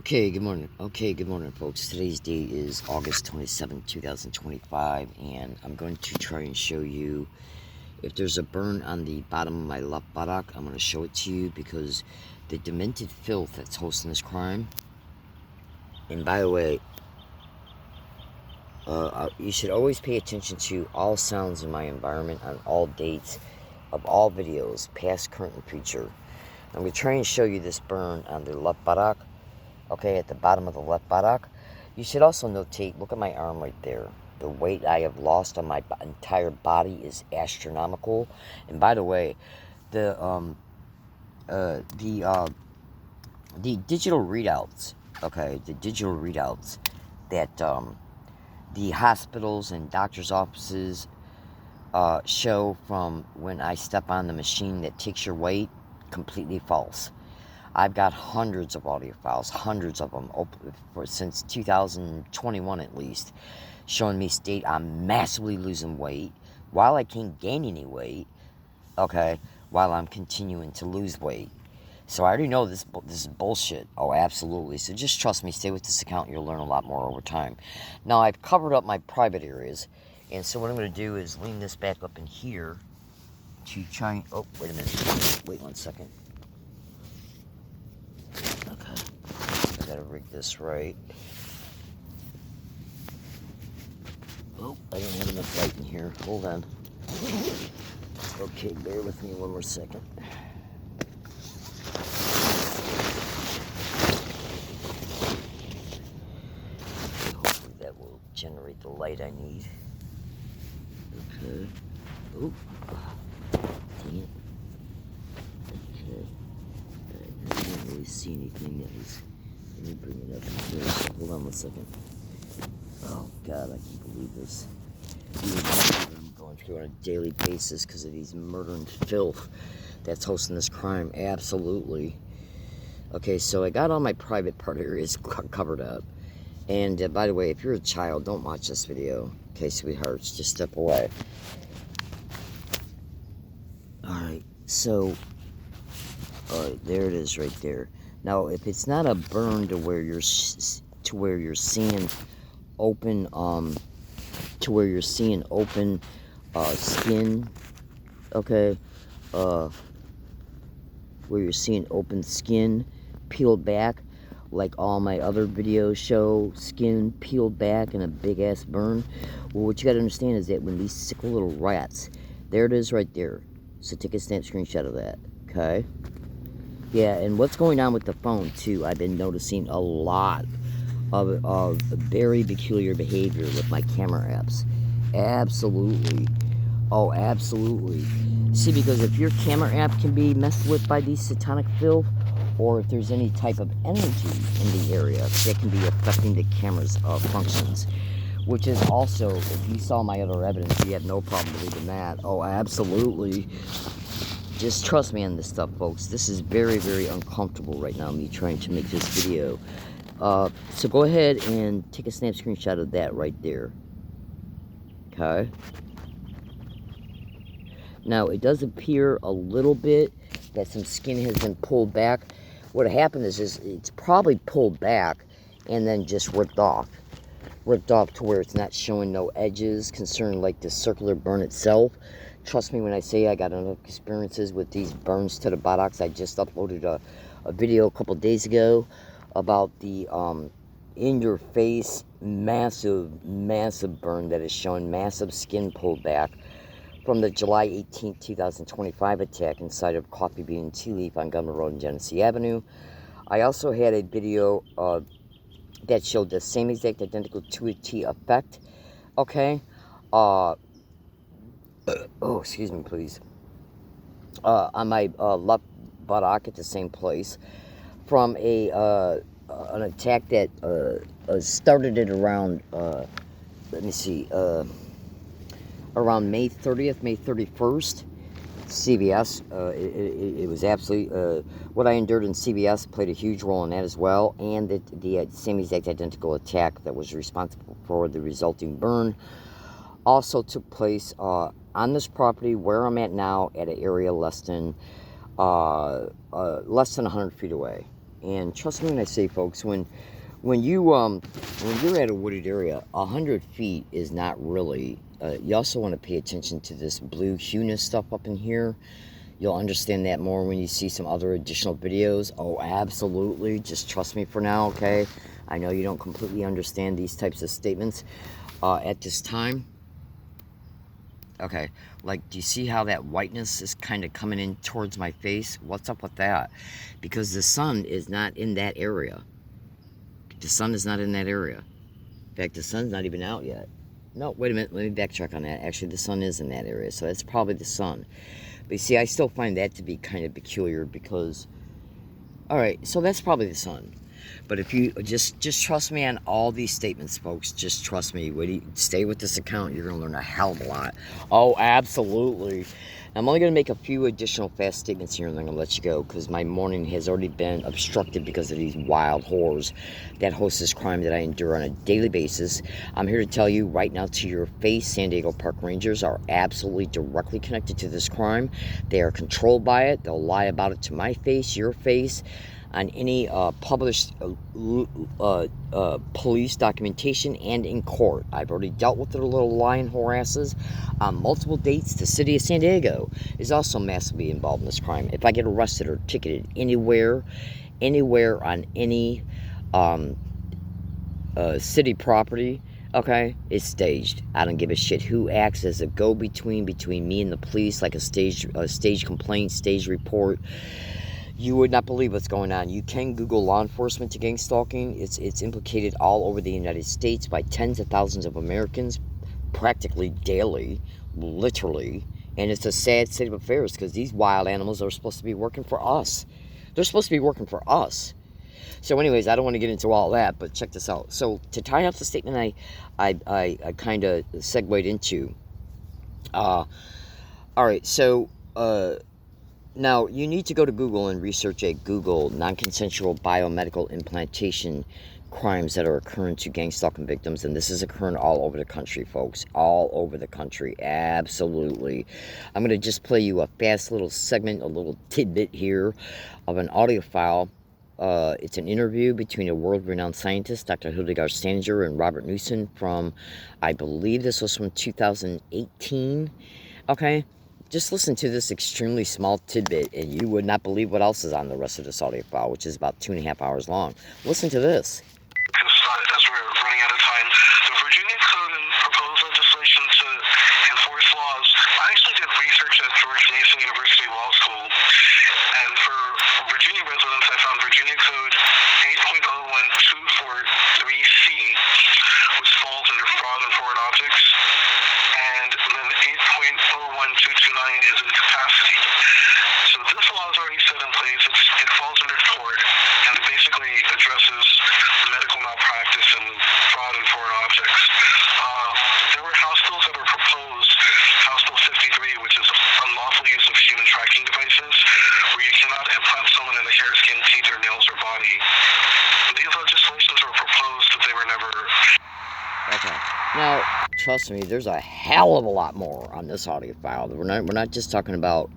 Good morning, folks. Today's date is August 27th, 2025, and I'm going to try and show you if there's a burn on the bottom of my left buttock. I'm going to show it to you because the demented filth that's hosting this crime. And by the way, you should always pay attention to all sounds in my environment on all dates of all videos, past, current, and future. I'm going to try and show you this burn on the left buttock. Okay, at the bottom of the left buttock. You should also notate, look at my arm right there. The weight I have lost on my entire body is astronomical. And by the way, the digital readouts, okay, the digital readouts that the hospitals and doctors' offices show from when I step on the machine that takes your weight, completely false. I've got hundreds of audio files, hundreds of them, since 2021 at least, showing me state I'm massively losing weight while I can't gain any weight, okay, while I'm continuing to lose weight. So I already know this is bullshit. Oh, absolutely. So just trust me, stay with this account, and you'll learn a lot more over time. Now, I've covered up my private areas, and so what I'm going to do is lean this back up in here to try and, oh, wait a minute. Wait 1 second. Okay, I gotta rig this right. Oh, I don't have enough light in here. Hold on. Okay, bear with me 1 more second. Hopefully that will generate the light I need. Okay. Oh, dang it. Okay. I didn't really see anything that was. Let me bring it up here. Hold on 1 second. Oh God, I can't believe this. I'm going through on a daily basis because of these murder and filth that's hosting this crime. Absolutely. Okay, so I got all my private part areas covered up. And by the way, if you're a child, don't watch this video. Okay, sweethearts, just step away. Alright, so there it is right there. Now, if it's not a burn to where you're seeing open skin, okay, where you're seeing open skin peeled back, like all my other videos show skin peeled back and a big ass burn. Well, what you got to understand is that when these sickle little rats, there it is right there. So take a snap screenshot of that, okay? Yeah, and what's going on with the phone too, I've been noticing a lot of very peculiar behavior with my camera apps. Absolutely. Oh, absolutely. See, because if your camera app can be messed with by these satanic filth, or if there's any type of energy in the area that can be affecting the camera's functions, which is also, if you saw my other evidence, you have no problem believing that. Oh, absolutely. Just trust me on this stuff, folks. This is very, very uncomfortable right now, me trying to make this video. So go ahead and take a snap screenshot of that right there. Okay? Now, it does appear a little bit that some skin has been pulled back. What happened is it's probably pulled back and then just ripped off. Ripped off to where it's not showing no edges concerning like the circular burn itself. Trust me when I say I got enough experiences with these burns to the buttocks. I just uploaded a video a couple days ago about the in your face massive burn that is showing massive skin pulled back from the July 18th, 2025 attack inside of Coffee Bean and Tea Leaf on Government Road and Genesee Avenue. I also had a video that showed the same exact identical to a T effect. Okay? Oh, excuse me, please. On my left buttock at the same place from an attack that started at around, let me see, around May 30th, May 31st. CVS, it was absolutely, what I endured in CVS played a huge role in that as well, and the same exact identical attack that was responsible for the resulting burn also took place on this property where I'm at now at an area less than 100 feet away. And trust me when I say, folks, when you're at a wooded area, 100 feet is not really. You also want to pay attention to this blue hueness stuff up in here. You'll understand that more when you see some other additional videos. Oh, absolutely. Just trust me for now, okay? I know you don't completely understand these types of statements at this time. Okay, like, do you see how that whiteness is kind of coming in towards my face? What's up with that? Because the sun is not in that area. The sun is not in that area. In fact, the sun's not even out yet. No, wait a minute. Let me backtrack on that. Actually, the sun is in that area, so that's probably the sun. But you see, I still find that to be kind of peculiar because... Alright, so that's probably the sun. But if you just trust me on all these statements, folks. Just trust me. Stay with this account. You're going to learn a hell of a lot. Oh, absolutely. I'm only going to make a few additional fast statements here and then I'm going to let you go because my morning has already been obstructed because of these wild whores that host this crime that I endure on a daily basis. I'm here to tell you right now to your face, San Diego Park Rangers are absolutely directly connected to this crime. They are controlled by it. They'll lie about it to my face, your face, on any published police documentation and in court. I've already dealt with their little lying harasses on multiple dates. The city of San Diego is also massively involved in this crime. If I get arrested or ticketed anywhere on any city property, okay, it's staged. I don't give a shit who acts as a go-between between me and the police, like a stage complaint, stage report. You would not believe what's going on. You can Google law enforcement to gang stalking. It's implicated all over the United States by tens of thousands of Americans, practically daily, literally. And it's a sad state of affairs because these wild animals are supposed to be working for us. They're supposed to be working for us. So anyways, I don't want to get into all that, but check this out. So to tie up the statement I kind of segued into. All right, so... now, you need to go to Google and research at Google non-consensual biomedical implantation crimes that are occurring to gang stalking victims. And this is occurring all over the country, folks. All over the country. Absolutely. I'm going to just play you a fast little segment, a little tidbit here of an audio file. It's an interview between a world-renowned scientist, Dr. Hildegard Stanger, and Robert Newson from, I believe this was from 2018. Okay? Just listen to this extremely small tidbit, and you would not believe what else is on the rest of this audio file, which is about 2.5 hours long. Listen to this. As we're running out of time, the Virginia Code and proposed legislation to enforce laws. I actually did research at George Mason University Law School, and for Virginia residents, I found Virginia Code 8.01243C, which falls under fraud and foreign objects, and then 8.01229 is incapacity. So this law is already set in place. It falls under tort, and it basically addresses medical malpractice and fraud and foreign objects. There were House bills that were proposed, House Bill 53, which is unlawful use of human tracking devices, where you cannot implant someone in the hair, skin, teeth, or nails or body. These legislations were proposed, but they were never... Okay. Now, trust me, there's a hell of a lot more on this audio file. We're not just talking about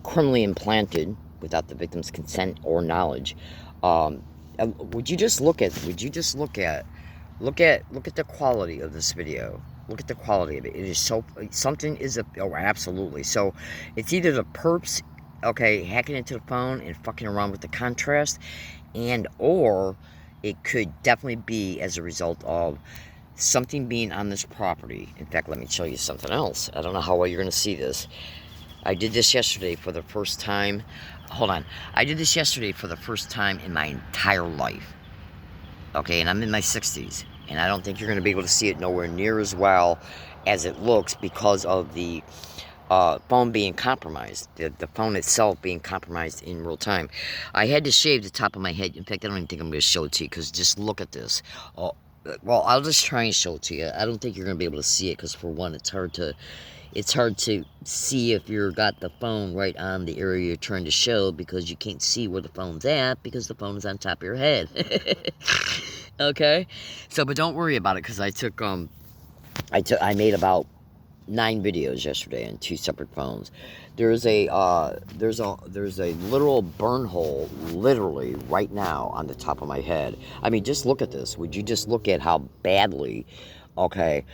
criminally implanted without the victim's consent or knowledge. Would you just look at the quality of this video? Look at the quality of it. It is so absolutely. So it's either the perps, okay, hacking into the phone and fucking around with the contrast, or it could definitely be as a result of something being on this property. In fact, let me show you something else. I don't know how well you're going to see this. I did this yesterday for the first time. Hold on. I did this yesterday for the first time in my entire life. Okay, and I'm in my 60s. And I don't think you're going to be able to see it nowhere near as well as it looks because of the phone being compromised. The phone itself being compromised in real time. I had to shave the top of my head. In fact, I don't even think I'm going to show it to you because just look at this. Well, I'll just try and show it to you. I don't think you're going to be able to see it because, for one, it's hard to see if you've got the phone right on the area you're trying to show because you can't see where the phone's at because the phone is on top of your head. Okay? So, but don't worry about it because I made about 9 videos yesterday on 2 separate phones. There's a literal burn hole literally right now on the top of my head. I mean, just look at this. Would you just look at how badly, okay,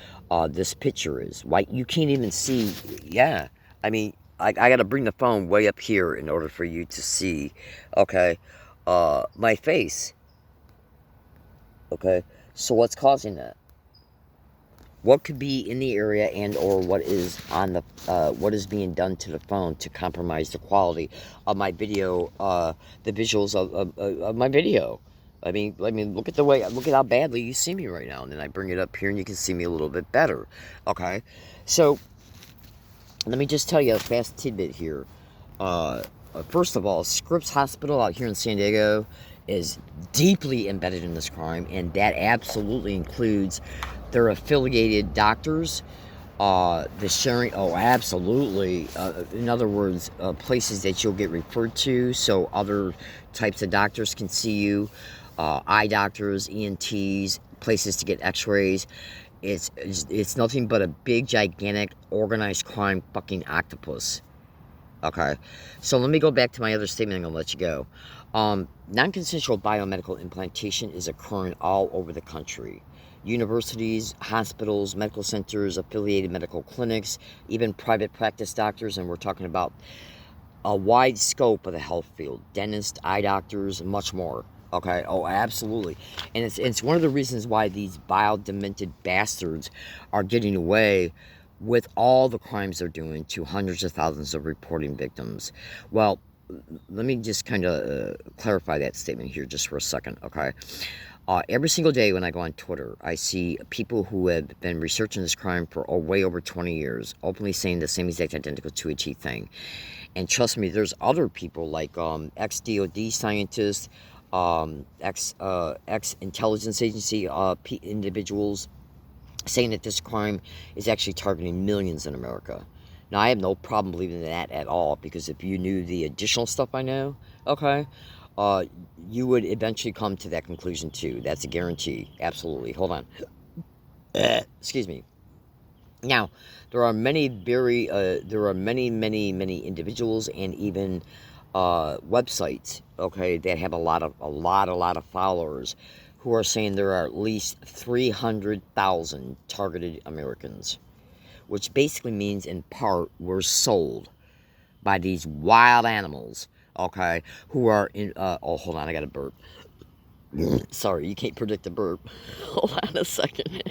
this picture is? Why you can't even see? Yeah, I mean, I got to bring the phone way up here in order for you to see, okay, my face. Okay, so what's causing that? What could be in the area and or what is on the what is being done to the phone to compromise the quality of my video, the visuals of my video? I mean, look at the way, look at how badly you see me right now, and then I bring it up here and you can see me a little bit better. Okay, so let me just tell you a fast tidbit here. First of all, Scripps Hospital out here in San Diego is deeply embedded in this crime, and that absolutely includes their affiliated doctors, the sharing, oh, absolutely. In other words, places that you'll get referred to so other types of doctors can see you, eye doctors, ENTs, places to get x-rays. It's nothing but a big, gigantic, organized crime fucking octopus. Okay, so let me go back to my other statement. I'm going to let you go. Non-consensual biomedical implantation is occurring all over the country. Universities, hospitals, medical centers, affiliated medical clinics, even private practice doctors, and we're talking about a wide scope of the health field. Dentists, eye doctors, and much more. Okay, oh, absolutely. And it's one of the reasons why these vile, demented bastards are getting away with all the crimes they're doing to hundreds of thousands of reporting victims. Well, let me just kind of clarify that statement here just for a second, okay? Every single day when I go on Twitter, I see people who have been researching this crime for way over 20 years, openly saying the same exact identical to a T thing. And trust me, there's other people like ex-DOD scientists, ex-intelligence agency individuals, saying that this crime is actually targeting millions in America. Now, I have no problem believing that at all, because if you knew the additional stuff I know, okay, you would eventually come to that conclusion too. That's a guarantee. Absolutely. Hold on. Excuse me. Now, there are many many individuals and even websites, okay, that have a lot of followers who are saying there are at least 300,000 targeted Americans, which basically means in part we're sold by these wild animals, okay, who are in, oh, hold on, I got a burp. Sorry, you can't predict a burp. Hold on a second.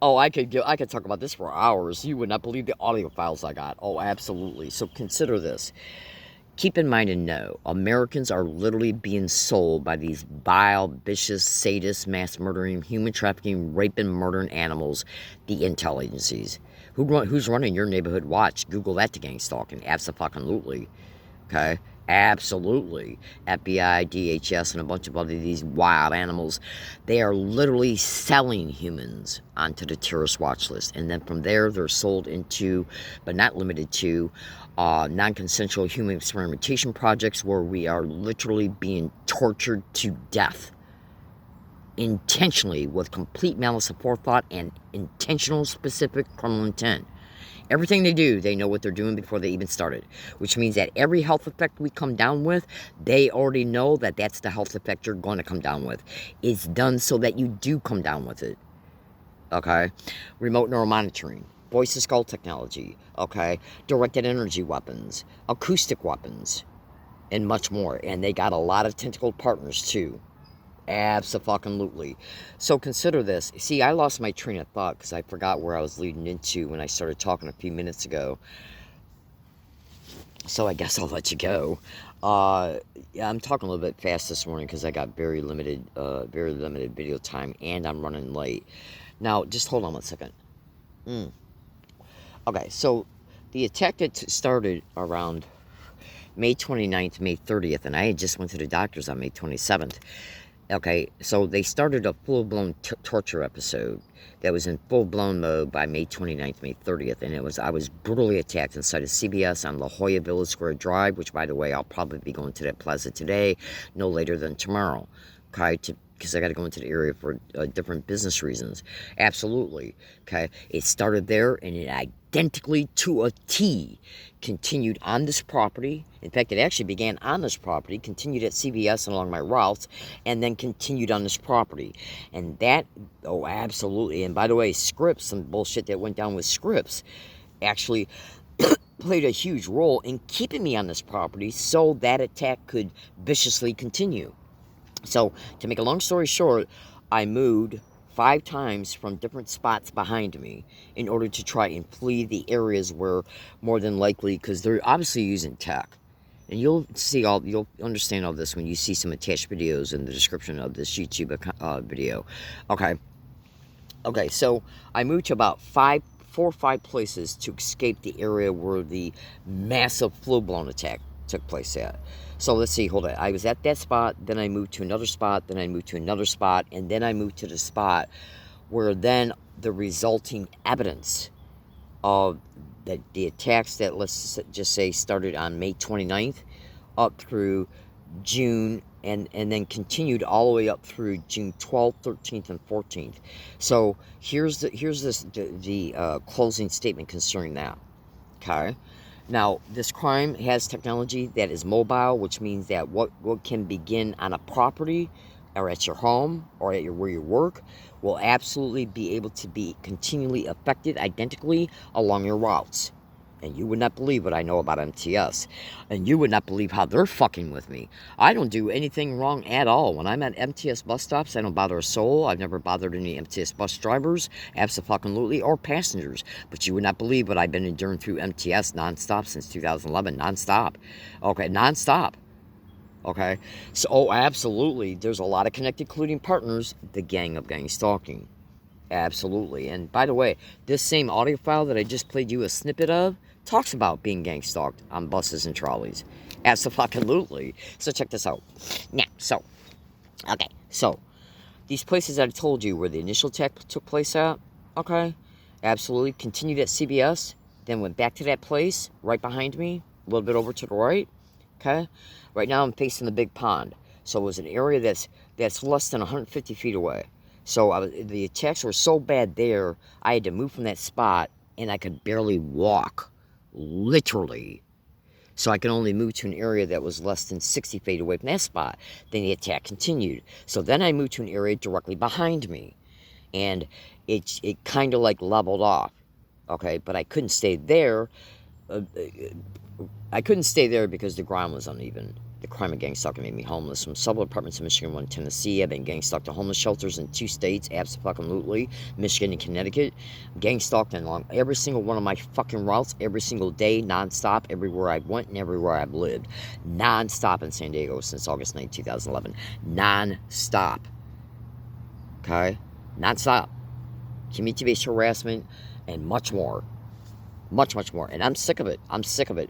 Oh, I could talk about this for hours. You would not believe the audio files I got. Oh, absolutely. So consider this. Keep in mind and know, Americans are literally being sold by these vile, vicious, sadist, mass murdering, human trafficking, raping, murdering animals, the intel agencies. Who's running your neighborhood watch? Google that to gang stalking. Abso-fucking-lutely. Okay? Absolutely. FBI, DHS, and a bunch of other these wild animals. They are literally selling humans onto the terrorist watch list. And then from there, they're sold into, but not limited to, non-consensual human experimentation projects where we are literally being tortured to death. Intentionally, with complete malice of forethought and intentional specific criminal intent. Everything they do, they know what they're doing before they even started, which means that every health effect we come down with, they already know that that's the health effect you're going to come down with. It's done so that you do come down with it, okay? Remote neural monitoring, voice-to-skull technology, okay? Directed energy weapons, acoustic weapons, and much more. And they got a lot of tentacled partners, too. Abso-fucking-lutely. So consider this. See, I lost my train of thought because I forgot where I was leading into when I started talking a few minutes ago. So I guess I'll let you go. Yeah, I'm talking a little bit fast this morning because I got very limited video time, and I'm running late. Now, just hold on one second. Okay, so the attack that started around May 29th, May 30th, and I had just went to the doctors on May 27th. Okay, so they started a full-blown torture episode that was in full-blown mode by May 29th, May 30th, and I was brutally attacked inside of CBS on La Jolla Village Square Drive, which, by the way, I'll probably be going to that plaza today, no later than tomorrow, okay, to because I got to go into the area for different business reasons. Absolutely. Okay. It started there, and it identically to a T continued on this property. In fact, it actually began on this property, continued at CVS and along my routes, and then continued on this property. And that, oh, absolutely. And by the way, Scripps, some bullshit that went down with Scripps, actually played a huge role in keeping me on this property so that attack could viciously continue. So, to make a long story short, I moved 5 times from different spots behind me in order to try and flee the areas where, more than likely, because they're obviously using tech. And you'll understand all this when you see some attached videos in the description of this YouTube video. Okay, so I moved to about 4 or 5 places to escape the area where the massive full-blown attack took place at. So let's see, hold on. I was at that spot, then I moved to another spot, then I moved to another spot, and then I moved to the spot where then the resulting evidence of the attacks that, let's just say, started on May 29th up through June and then continued all the way up through June 12th, 13th, and 14th. So here's the closing statement concerning that. Okay. Now, this crime has technology that is mobile, which means that what can begin on a property or at your home or at where you work will absolutely be able to be continually affected identically along your routes. And you would not believe what I know about MTS. And you would not believe how they're fucking with me. I don't do anything wrong at all. When I'm at MTS bus stops, I don't bother a soul. I've never bothered any MTS bus drivers, absolutely, or passengers. But you would not believe what I've been enduring through MTS nonstop since 2011. Nonstop. Okay, nonstop. Okay? So, oh, absolutely. There's a lot of connected colluding partners. The gang of gang stalking. Absolutely. And by the way, this same audio file that I just played you a snippet of talks about being gang stalked on buses and trolleys. Absolutely. So check this out. Now, so these places that I told you where the initial attack took place at, okay, absolutely, continued at CVS, then went back to that place right behind me, a little bit over to the right, okay. Right now I'm facing the big pond. So it was an area that's less than 150 feet away. So the attacks were so bad there, I had to move from that spot, and I could barely walk, literally. So I could only move to an area that was less than 60 feet away from that spot. Then the attack continued. So then I moved to an area directly behind me, and it kind of like leveled off, okay? But I couldn't stay there. I couldn't stay there because the ground was uneven. The crime of gang stalking made me homeless. From several apartments in Michigan, one in Tennessee. I've been gang stalked to homeless shelters in 2 states, absolutely, Michigan and Connecticut. Gang stalked along every single one of my fucking routes, every single day, nonstop, everywhere I went and everywhere I've lived. Nonstop in San Diego since August 9, 2011. Nonstop. Okay? Nonstop. Community-based harassment and much more. Much more. And I'm sick of it. I'm sick of it.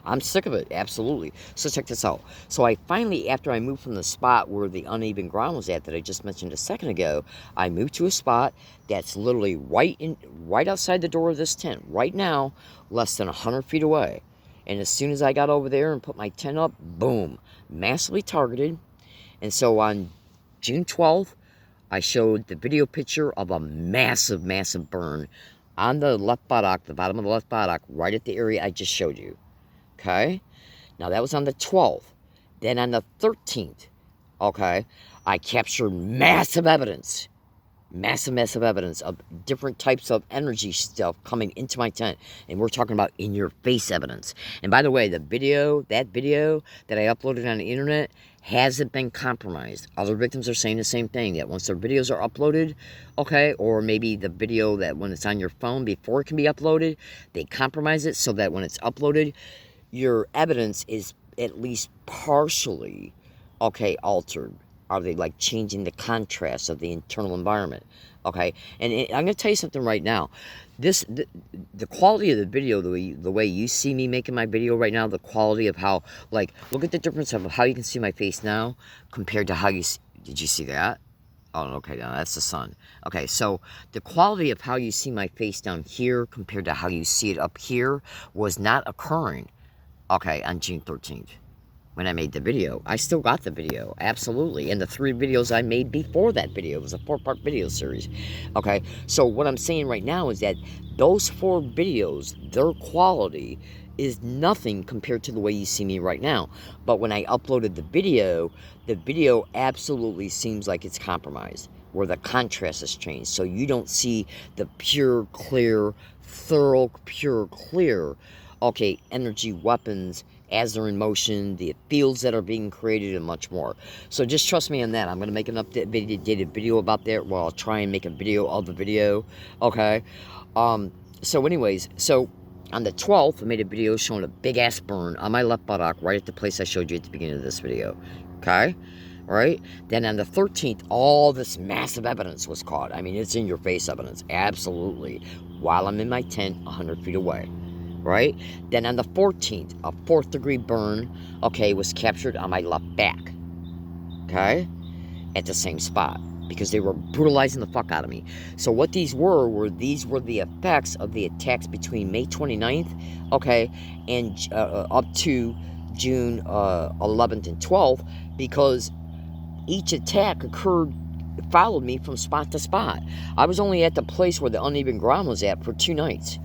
I'm sick of it. Absolutely. So check this out. So I finally, after I moved from the spot where the uneven ground was at that I just mentioned a second ago, I moved to a spot that's literally right outside the door of this tent. Right now, less than 100 feet away. And as soon as I got over there and put my tent up, boom, massively targeted. And so on June 12th, I showed the video picture of a massive burn on the left buttock, the bottom of the left buttock, right at the area I just showed you. Okay? Now, that was on the 12th. Then on the 13th, okay, I captured massive evidence of different types of energy stuff coming into my tent. And we're talking about in-your-face evidence. And by the way, that video that I uploaded on the internet hasn't been compromised. Other victims are saying the same thing, that once their videos are uploaded, okay, or maybe the video that when it's on your phone before it can be uploaded, they compromise it so that when it's uploaded, your evidence is at least partially, okay, altered. Are they like changing the contrast of the internal environment? Okay, and I'm going to tell you something right now. The quality of the video, the way you see me making my video right now, the quality of how, like, look at the difference of how you can see my face now compared to how you see, did you see that? Oh, okay, no, that's the sun. Okay, so the quality of how you see my face down here compared to how you see it up here was not occurring, okay, on June 13th. when I made the video. I still got the video, absolutely. And the 3 videos I made before that video, it was a 4-part video series. Okay, so what I'm saying right now is that those 4 videos, their quality is nothing compared to the way you see me right now. But when I uploaded the video absolutely seems like it's compromised, where the contrast has changed. So you don't see the pure, clear, thorough, pure, clear, okay, energy weapons as they're in motion, the fields that are being created, and much more. So just trust me on that. I'm going to make an updated video about that. Well, I'll try and make a video of the video, okay? So anyways, so on the 12th, I made a video showing a big-ass burn on my left buttock right at the place I showed you at the beginning of this video, okay? Right? Then on the 13th, all this massive evidence was caught. I mean, it's in your face evidence, absolutely, while I'm in my tent 100 feet away. Right? Then on the 14th, a 4th degree burn, okay, was captured on my left back, okay, at the same spot, because they were brutalizing the fuck out of me. So what these were the effects of the attacks between May 29th, okay, and up to June 11th and 12th, because each attack followed me from spot to spot. I was only at the place where the uneven ground was at for 2 nights.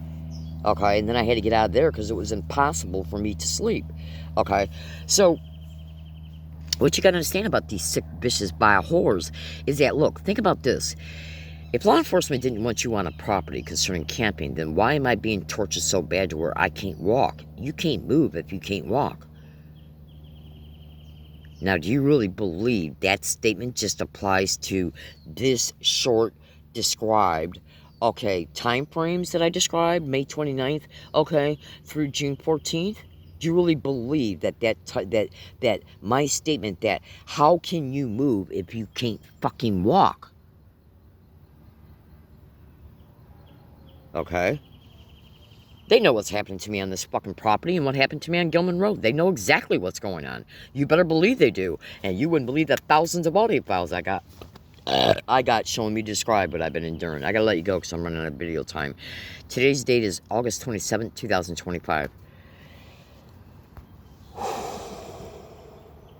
Okay, and then I had to get out of there because it was impossible for me to sleep. Okay, so what you got to understand about these sick, vicious bio-whores is that, look, think about this. If law enforcement didn't want you on a property concerning camping, then why am I being tortured so bad to where I can't walk? You can't move if you can't walk. Now, do you really believe that statement just applies to this short, described, okay, time frames that I described, May 29th, okay, through June 14th? Do you really believe that my statement that how can you move if you can't fucking walk? Okay? They know what's happening to me on this fucking property and what happened to me on Gilman Road. They know exactly what's going on. You better believe they do. And you wouldn't believe the thousands of audio files I got showing me describe what I've been enduring. I gotta let you go because I'm running out of video time. Today's date is August 27th, 2025.